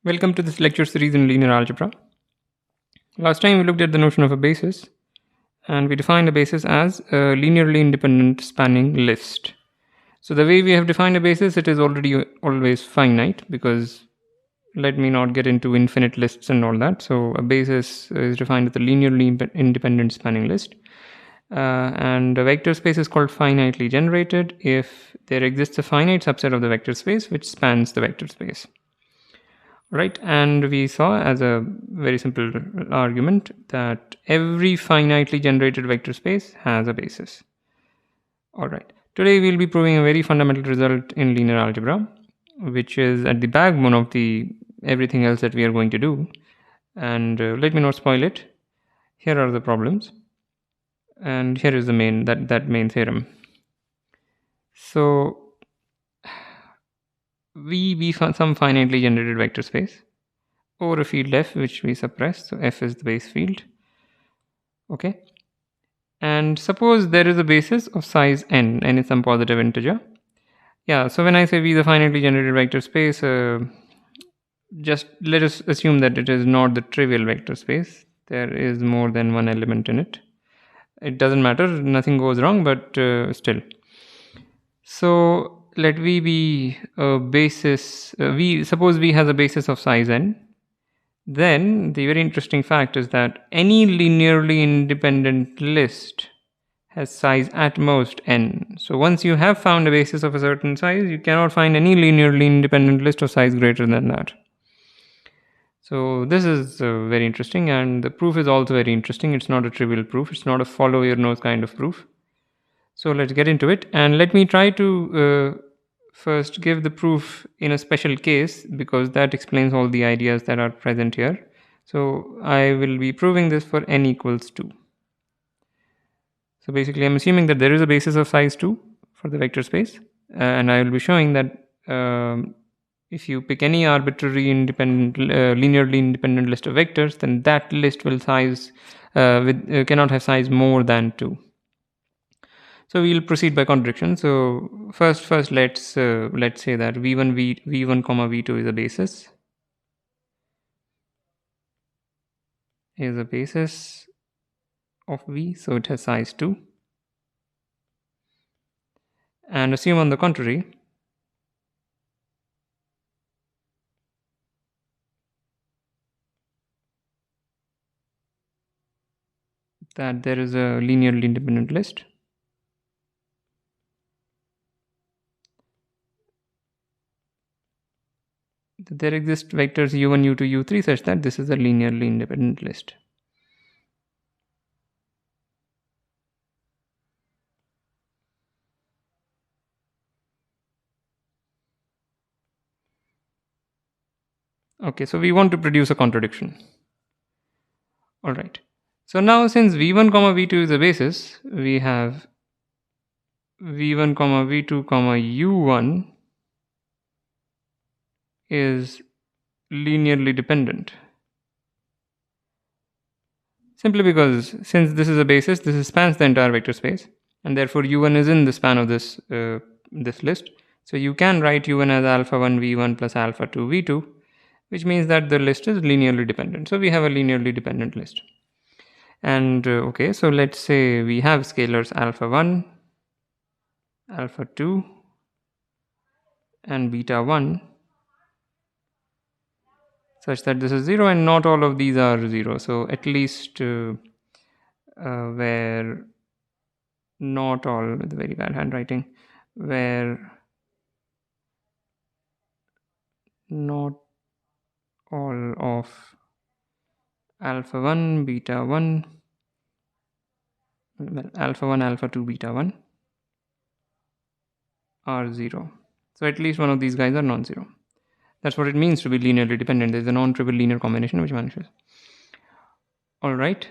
Welcome to this lecture series in linear algebra. Last time we looked at the notion of a basis, and we defined a basis as a linearly independent spanning list. So the way we have defined a basis, it is already always finite, because let me not get into infinite lists and all that. So a basis is defined as a linearly independent spanning list. And a vector space is called finitely generated if there exists a finite subset of the vector space which spans the vector space. Right, and we saw as a very simple argument that every finitely generated vector space has a basis. All right, today we'll be proving a very fundamental result in linear algebra, which is at the backbone of the everything else that we are going to do. And let me not spoil it. Here are the problems, and here is the main main theorem. So we found some finitely generated vector space over a field f, which we suppress. So f is the base field. Okay. And suppose there is a basis of size n is some positive integer. Yeah, so when I say V is a finitely generated vector space, just let us assume that it is not the trivial vector space. There is more than one element in it. It doesn't matter, nothing goes wrong, but still. So let V be a basis, suppose V has a basis of size n. Then the very interesting fact is that any linearly independent list has size at most n. So once you have found a basis of a certain size, you cannot find any linearly independent list of size greater than that. So this is very interesting, and the proof is also very interesting. It's not a trivial proof. It's not a follow your nose kind of proof. So let's get into it, and let me try to first give the proof in a special case, because that explains all the ideas that are present here. So I will be proving this for n equals 2. So basically I'm assuming that there is a basis of size 2 for the vector space, and I will be showing that if you pick any arbitrary independent linearly independent list of vectors, then that list will cannot have size more than 2. So we'll proceed by contradiction. So first let's say that v1 comma v2 is a basis of v, so it has size 2. And assume on the contrary that there is a linearly independent list that there exist vectors u1, u2, u3 such that this is a linearly independent list. Okay, so we want to produce a contradiction. All right. So now since v1 comma v2 is a basis, we have v1 comma v2 comma u1 is linearly dependent. Simply because since this is a basis, this spans the entire vector space, and therefore u1 is in the span of this list. So you can write u1 as alpha 1 v1 plus alpha 2 v2, which means that the list is linearly dependent. So we have a linearly dependent list. And okay, so let's say we have scalars alpha 1, alpha 2, and beta 1, such that this is 0 and not all of these are 0. So at least where not all, with very bad handwriting, where not all of alpha 1, beta 1, well, alpha 1, alpha 2, beta 1 are 0. So at least one of these guys are non-zero. That's what it means to be linearly dependent. There's a non-trivial linear combination which vanishes. All right.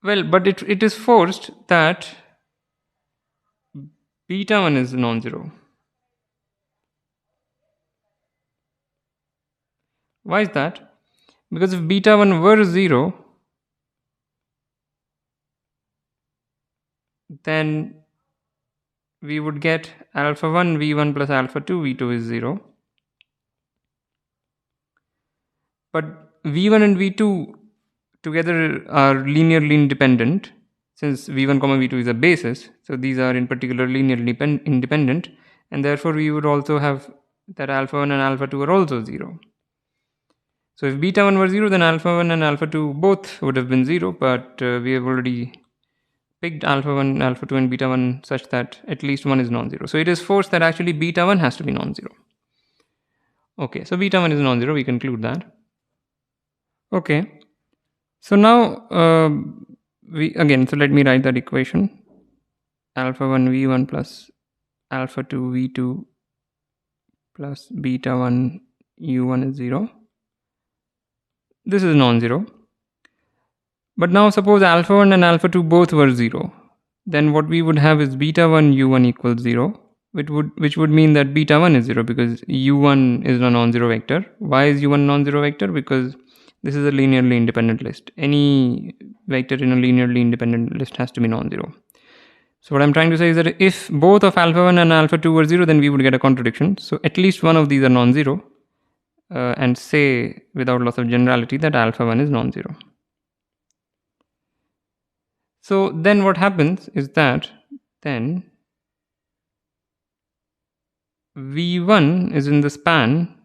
Well, but it is forced that beta 1 is non-zero. Why is that? Because if beta 1 were 0, then we would get alpha 1 v1 plus alpha 2 v2 is 0. But v1 and v2 together are linearly independent, since v1 comma v2 is a basis. So these are in particular linearly independent, and therefore we would also have that alpha 1 and alpha 2 are also 0. So if beta 1 were 0, then alpha 1 and alpha 2 both would have been 0, but we have already picked alpha 1, alpha 2 and beta 1 such that at least one is non-zero. So it is forced that actually beta 1 has to be non-zero. Okay, so beta 1 is non-zero, we conclude that. Okay, so now so let me write that equation. Alpha 1 v1 plus alpha 2 v2 plus beta 1 u1 is 0. This is non-zero. But now suppose alpha 1 and alpha 2 both were 0. Then what we would have is beta 1 u1 equals 0, which would mean that beta 1 is 0 because u1 is a non-zero vector. Why is u1 non-zero vector? Because this is a linearly independent list. Any vector in a linearly independent list has to be non-zero. So what I'm trying to say is that if both of alpha 1 and alpha 2 were 0, then we would get a contradiction. So at least one of these are non-zero, and say without loss of generality that alpha 1 is non-zero. So then what happens is that then v1 is in the span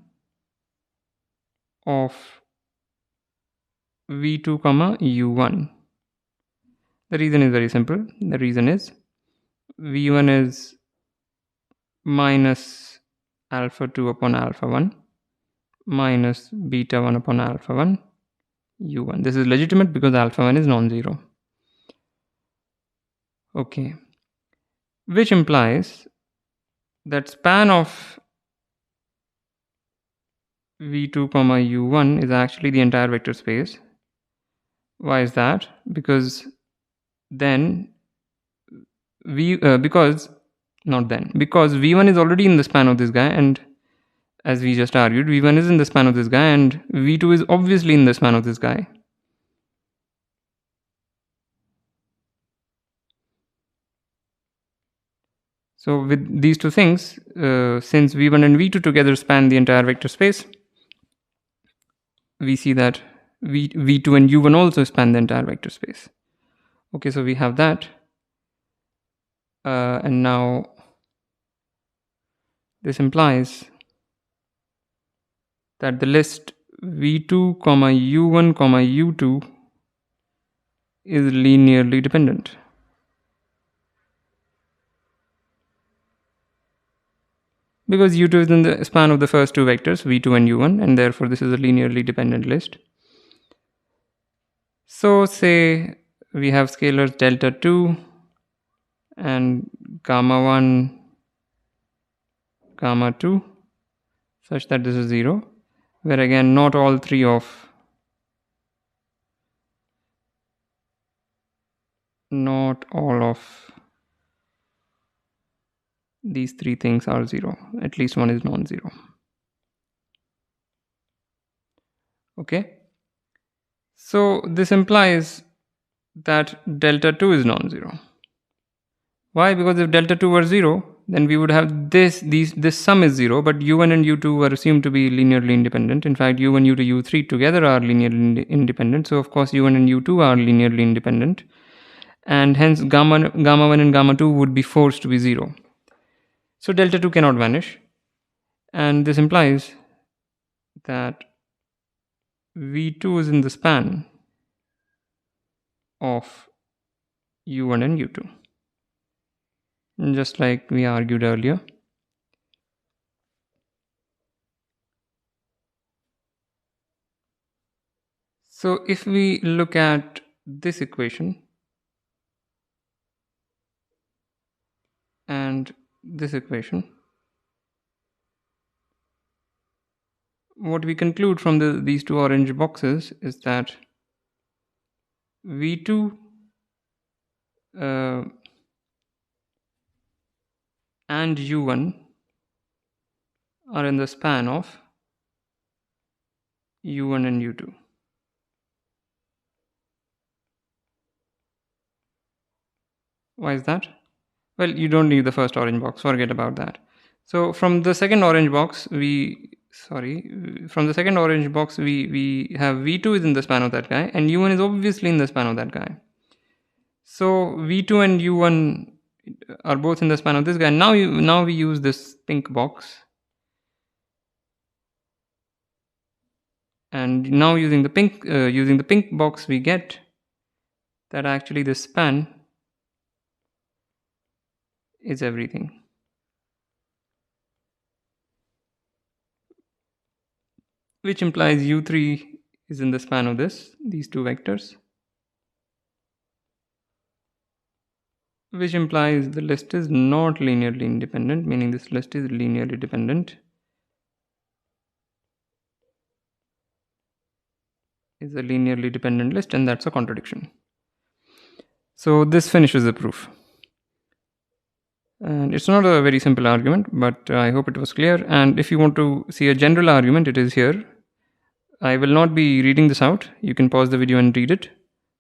of v2 comma u1. The reason is very simple. The reason is v1 is minus alpha 2 upon alpha 1 minus beta 1 upon alpha 1 u1. This is legitimate because alpha 1 is non-zero. Okay, which implies that span of v2 comma u1 is actually the entire vector space. Why is that? Because then because v1 is already in the span of this guy, and as we just argued, v1 is in the span of this guy and v2 is obviously in the span of this guy. So with these two things, since v1 and v2 together span the entire vector space, we see that v2 and u1 also span the entire vector space. Okay, so we have that. And now this implies that the list v2 comma u1 comma u2 is linearly dependent. Because u2 is in the span of the first two vectors, v2 and u1, and therefore this is a linearly dependent list. So say we have scalars delta 2 and gamma 1, gamma 2, such that this is 0, where again not all of these three things are 0. At least one is non-zero. Okay. So this implies that delta 2 is non-zero. Why? Because if delta 2 were 0, then we would have this sum is 0, but u1 and u2 are assumed to be linearly independent. In fact, u1, u2, u3 together are linearly independent. So of course u1 and u2 are linearly independent. And hence gamma 1 and gamma 2 would be forced to be 0. So delta 2 cannot vanish. And this implies that v2 is in the span of u1 and u2. Just like we argued earlier. So if we look at this equation and this equation, what we conclude from these two orange boxes is that v2 and u1 are in the span of u1 and u2. Why is that? Well, you don't need the first orange box, forget about that. So from the second orange box, we sorry, from the second orange box, we have v2 is in the span of that guy, and u1 is obviously in the span of that guy. So v2 and u1 are both in the span of this guy. Now we use this pink box, and now using the pink box, we get that actually the span is everything. Which implies u3 is in the span of these two vectors. Which implies the list is not linearly independent, meaning this list is linearly dependent. Is a linearly dependent list, and that's a contradiction. So this finishes the proof. And it's not a very simple argument, but I hope it was clear. And if you want to see a general argument, it is here. I will not be reading this out. You can pause the video and read it.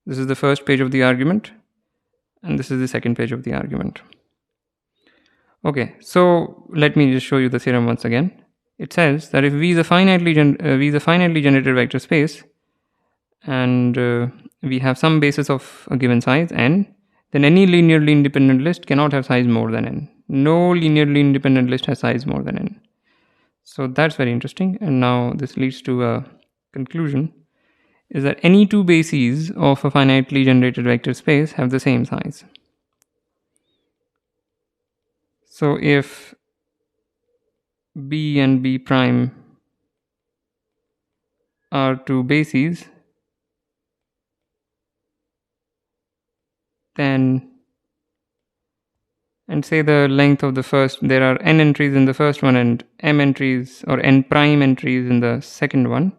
This is the first page of the argument, and this is the second page of the argument. Okay, so let me just show you the theorem once again. It says that if V is a finitely generated vector space, and we have some basis of a given size n, then any linearly independent list cannot have size more than n. No linearly independent list has size more than n. So that's very interesting. And now this leads to a conclusion, is that any two bases of a finitely generated vector space have the same size. So if b and b prime are two bases, then, and say the length of the first, there are n entries in the first one and m entries or n prime entries in the second one,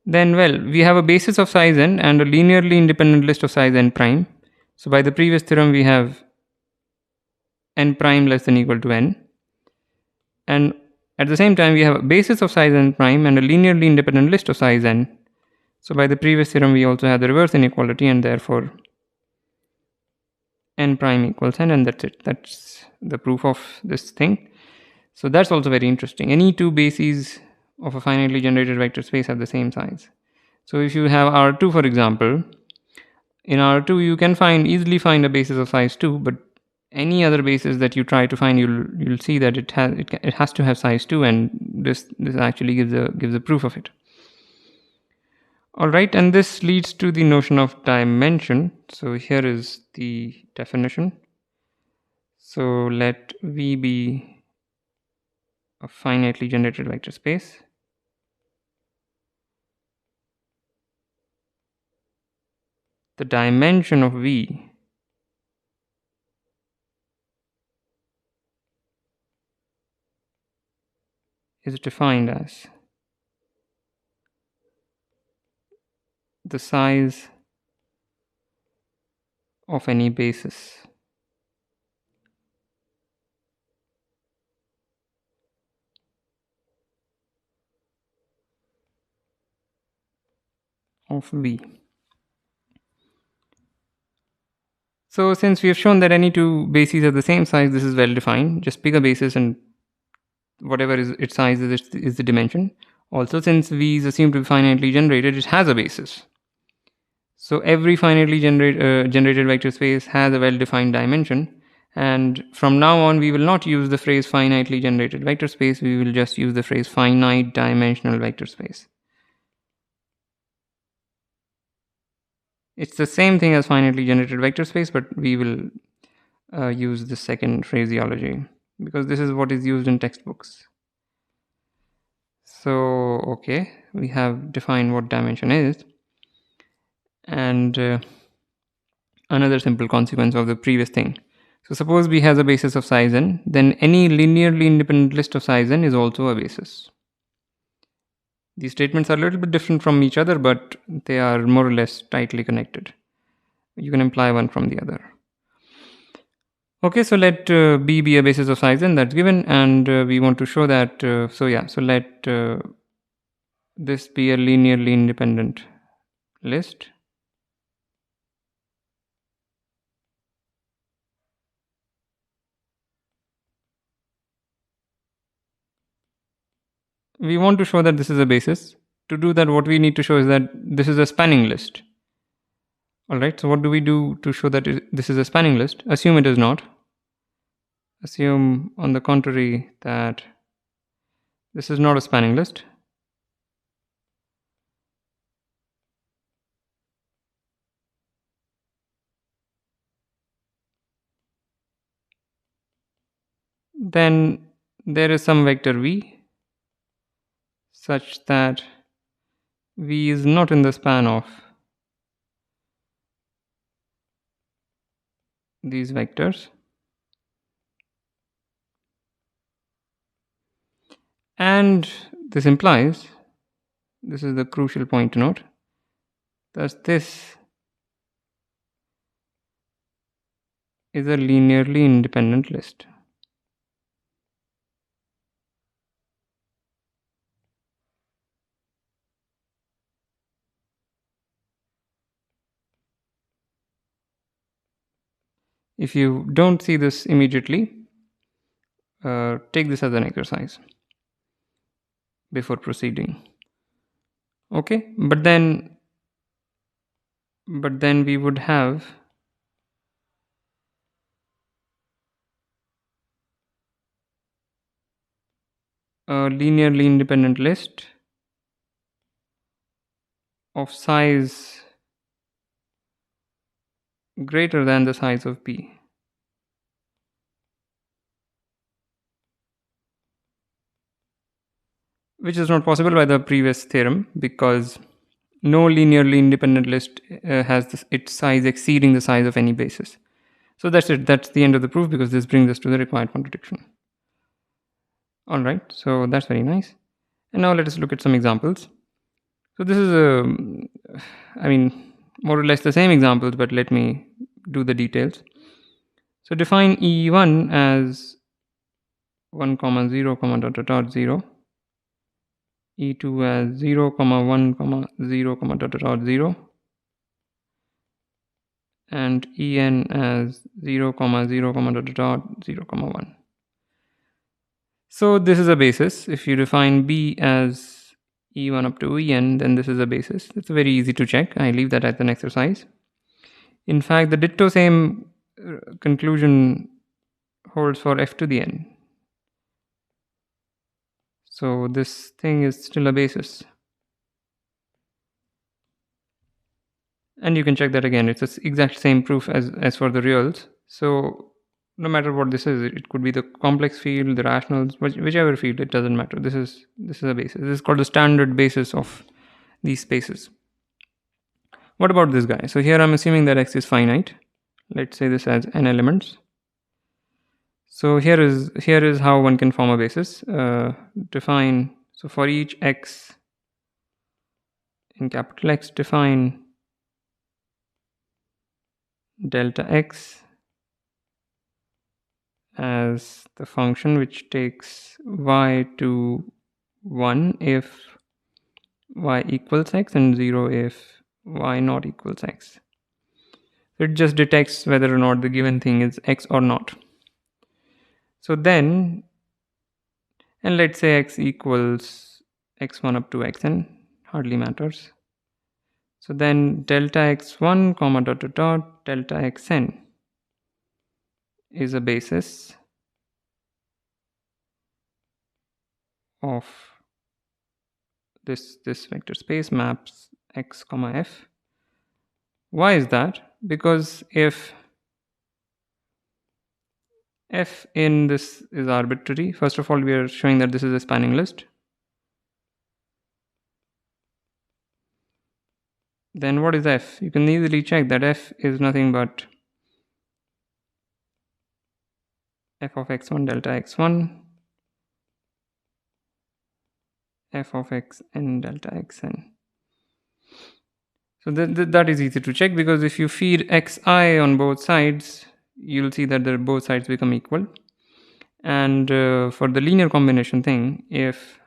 then, well, we have a basis of size n and a linearly independent list of size n prime. So by the previous theorem, we have n prime less than equal to n. And at the same time, we have a basis of size n prime and a linearly independent list of size n. So by the previous theorem, we also have the reverse inequality, and therefore n prime equals n, and that's it. That's the proof of this thing. So that's also very interesting. Any two bases of a finitely generated vector space have the same size. So if you have R2, for example, in R2 you can easily find a basis of size 2, but any other basis that you try to find, you'll see that it has to have size 2, and this actually gives a proof of it. All right, and this leads to the notion of dimension. So here is the definition. So let V be a finitely generated vector space. The dimension of V is defined as the size of any basis of V. So since we have shown that any two bases are the same size, this is well defined. Just pick a basis and whatever is its size is the dimension. Also, since V is assumed to be finitely generated, it has a basis. So every finitely generated vector space has a well-defined dimension. And from now on, we will not use the phrase finitely generated vector space. We will just use the phrase finite dimensional vector space. It's the same thing as finitely generated vector space, but we will use the second phraseology because this is what is used in textbooks. So, okay, we have defined what dimension is. And another simple consequence of the previous thing. So suppose B has a basis of size n, then any linearly independent list of size n is also a basis. These statements are a little bit different from each other, but they are more or less tightly connected. You can imply one from the other. Okay, so let B be a basis of size n, that's given, and we want to show that, so let this be a linearly independent list. we want to show that this is a basis. To do that, what we need to show is that this is a spanning list. All right, so what do we do to show that this is a spanning list? Assume it is not. Assume, on the contrary, that this is not a spanning list. Then there is some vector v such that v is not in the span of these vectors. And this implies, this is the crucial point to note, thus this is a linearly independent list. If you don't see this immediately, take this as an exercise before proceeding. Okay, but then we would have a linearly independent list of size greater than the size of P. Which is not possible by the previous theorem, because no linearly independent list has its size exceeding the size of any basis. So that's it. That's the end of the proof, because this brings us to the required contradiction. All right, so that's very nice. And now let us look at some examples. So this is more or less the same examples, but let me do the details. So define E1 as 1, 0, dot, dot, dot, 0. E2 as 0, 1, 0, dot, dot, dot, 0. And En as 0, 0, dot, dot, dot, 0, 1. So this is a basis. If you define B as E1 up to En, then this is a basis. It's very easy to check. I leave that as an exercise. In fact, the ditto same conclusion holds for F to the N. So this thing is still a basis. And you can check that again. It's the exact same proof as for the reals. So no matter what this is, it could be the complex field, the rationals, whichever field, it doesn't matter. This is a basis. This is called the standard basis of these spaces. What about this guy? So here I'm assuming that X is finite. Let's say this has n elements. So here is how one can form a basis. Define, so for each X in capital X, define delta X as the function which takes y to 1 if y equals x and 0 if y not equals x. It just detects whether or not the given thing is x or not. So then, and let's say x equals x1 up to xn, hardly matters. So then delta x1 comma dot dot dot delta xn is a basis of this vector space maps x comma f. Why is that? Because if f in this is arbitrary, first of all, we are showing that this is a spanning list. Then what is f? You can easily check that f is nothing but f of x1 delta x1, f of xn delta xn. So that is easy to check, because if you feed xi on both sides, you'll see that both sides become equal. And for the linear combination thing, if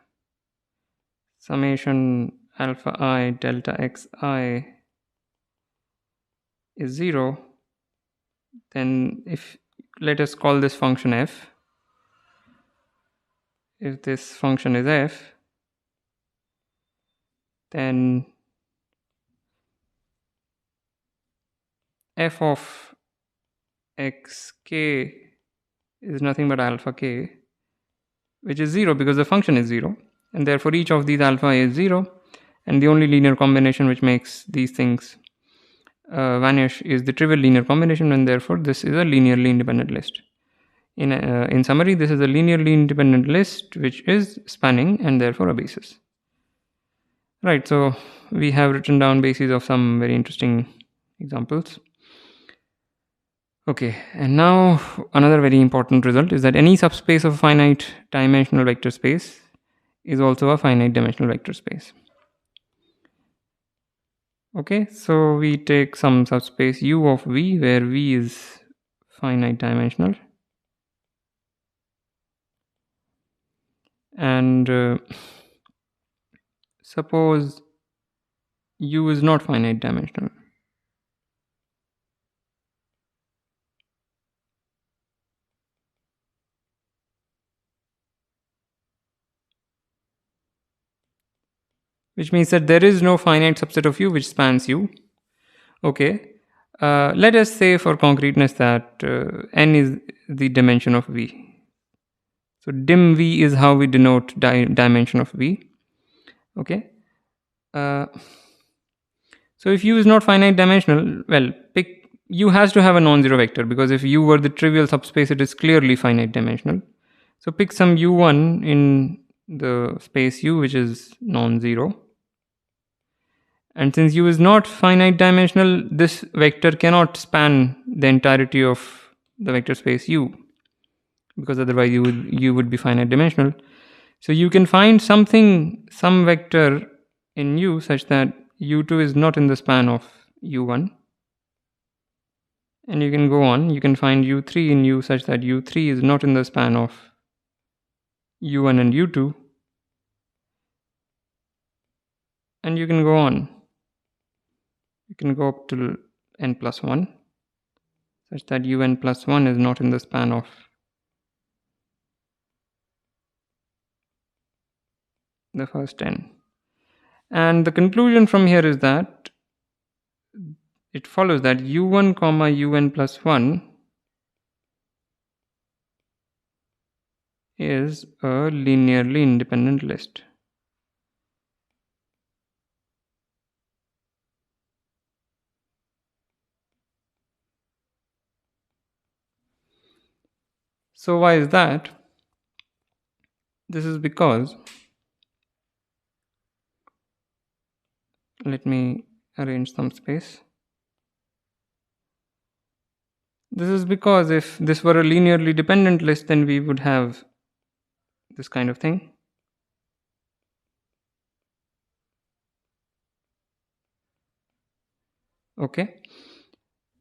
summation alpha I delta xi is 0, then let us call this function f. If this function is f, then f of xk is nothing but alpha k, which is 0 because the function is 0, and therefore each of these alpha is 0, and the only linear combination which makes these things vanish is the trivial linear combination, and therefore this is a linearly independent list. In summary, this is a linearly independent list which is spanning and therefore a basis. Right, so we have written down bases of some very interesting examples. Okay, and now another very important result is that any subspace of a finite dimensional vector space is also a finite dimensional vector space. Okay, so we take some subspace U of V where V is finite dimensional, and suppose U is not finite dimensional. Which means that there is no finite subset of U which spans U. Okay, let us say for concreteness that n is the dimension of V. So dim V is how we denote dimension of V. Okay. So if U is not finite dimensional, well, pick U has to have a non-zero vector, because if U were the trivial subspace, it is clearly finite dimensional. So pick some U1 in the space U which is non-zero. And since U is not finite dimensional, this vector cannot span the entirety of the vector space U, because otherwise U would be finite dimensional. So you can find some vector in U such that U2 is not in the span of U1. And you can go on, you can find U3 in U such that U3 is not in the span of U1 and U2. And you can go on. You can go up to n plus 1 such that Un plus 1 is not in the span of the first n. And the conclusion from here is that it follows that U1 comma Un plus 1 is a linearly independent list. So why is that? This is because, let me arrange some space. This is because if this were a linearly dependent list, then we would have this kind of thing. Okay.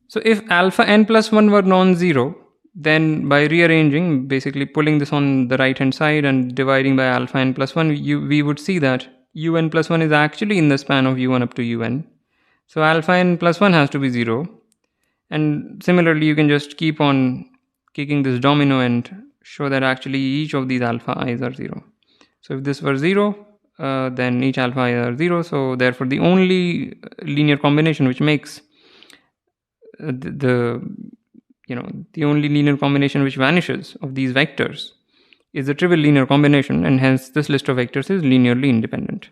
So if alpha n plus 1 were non-zero, then by rearranging, basically pulling this on the right hand side and dividing by alpha n plus 1, we would see that Un plus 1 is actually in the span of U1 up to Un. So alpha n plus 1 has to be 0. And similarly, you can just keep on kicking this domino and show that actually each of these alpha i's are 0. So if this were 0, then each alpha I are 0. So therefore, the only linear combination which makes the only linear combination which vanishes of these vectors is the trivial linear combination, and hence this list of vectors is linearly independent.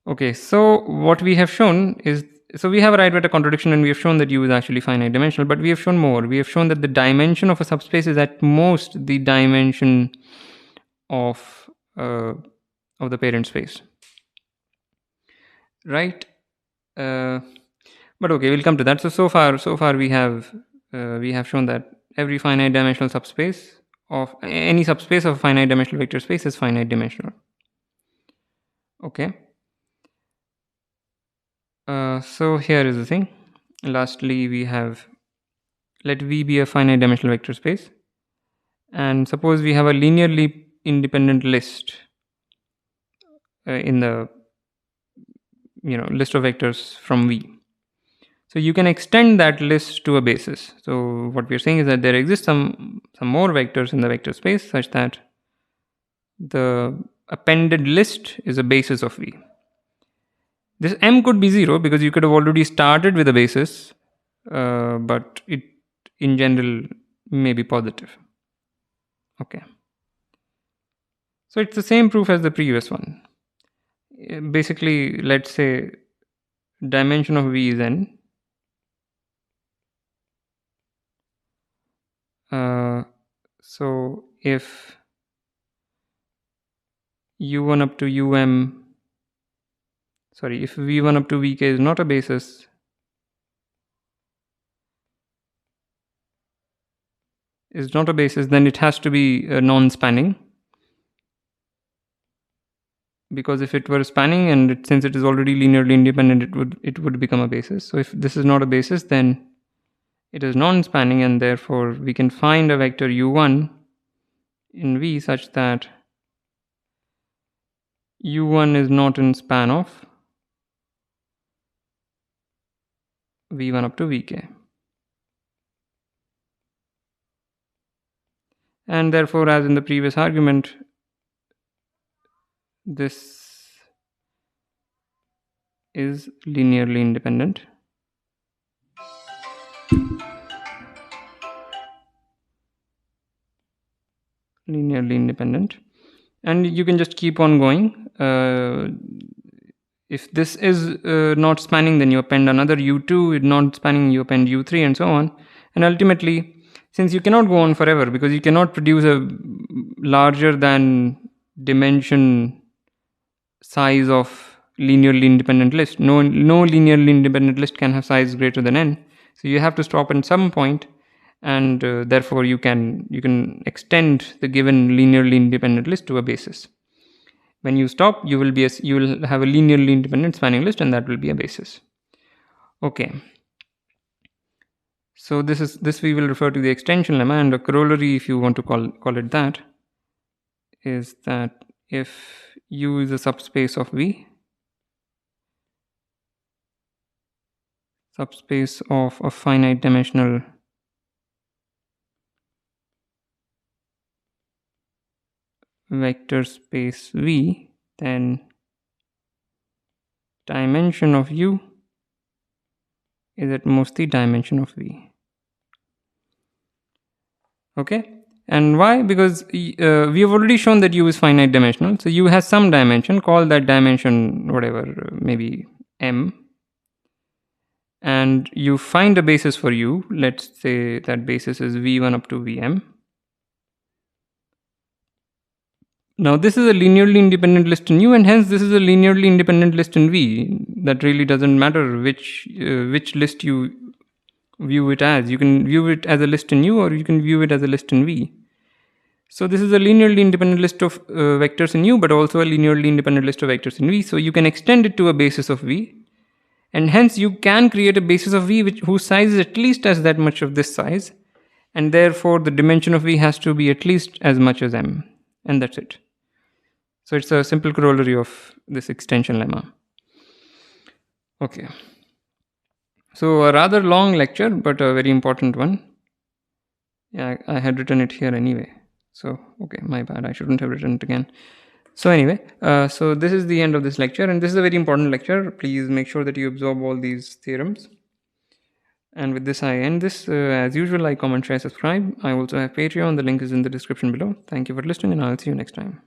Okay, so what we have shown is, so we have a right vector contradiction and we have shown that U is actually finite dimensional, but we have shown more. We have shown that the dimension of a subspace is at most the dimension of the parent space. Right? But okay, we'll come to that. So far we have shown that every finite dimensional subspace of any subspace of a finite dimensional vector space is finite dimensional. Okay. So here is the thing. Lastly, we have, let V be a finite dimensional vector space, and suppose we have a linearly independent list in the list of vectors from V. So you can extend that list to a basis. So what we are saying is that there exist some more vectors in the vector space such that the appended list is a basis of V. This m could be 0 because you could have already started with a basis, but it in general may be positive. Okay. So it's the same proof as the previous one. Basically, let's say dimension of V is n. So if u1 up to if v1 up to vk is not a basis, then it has to be non-spanning. Because if it were spanning and since it is already linearly independent, it would become a basis. So if this is not a basis, then it is non-spanning, and therefore we can find a vector u1 in V such that u1 is not in span of v1 up to vk. And therefore, as in the previous argument, this is linearly independent. And you can just keep on going. If this is not spanning, then you append another u2. If not spanning, you append u3, and so on. And ultimately, since you cannot go on forever because you cannot produce a larger than dimension size of linearly independent list. No linearly independent list can have size greater than n. So you have to stop at some point, and therefore you can extend the given linearly independent list to a basis. When you stop, you will have a linearly independent spanning list, and that will be a basis. Okay. So this we will refer to the extension lemma, and a corollary, if you want to call it that, is that if U is a subspace of V, subspace of a finite dimensional vector space V, then dimension of U is at most the dimension of V. Okay, and why? Because we have already shown that U is finite dimensional, so U has some dimension. Call that dimension whatever, maybe M, and you find a basis for U. Let's say that basis is V1 up to Vm. Now this is a linearly independent list in U, and hence this is a linearly independent list in V. That really doesn't matter which list you view it as. You can view it as a list in U, or you can view it as a list in V. So this is a linearly independent list of vectors in U, but also a linearly independent list of vectors in V. So you can extend it to a basis of V, and hence you can create a basis of V whose size is at least as that much of this size, and therefore the dimension of V has to be at least as much as M, and that's it. So it's a simple corollary of this extension lemma. Okay. So a rather long lecture, but a very important one. Yeah, I had written it here anyway. So, okay, my bad. I shouldn't have written it again. So anyway, so this is the end of this lecture, and this is a very important lecture. Please make sure that you absorb all these theorems. And with this, I end this. As usual, like, comment, share, subscribe. I also have Patreon. The link is in the description below. Thank you for listening, and I'll see you next time.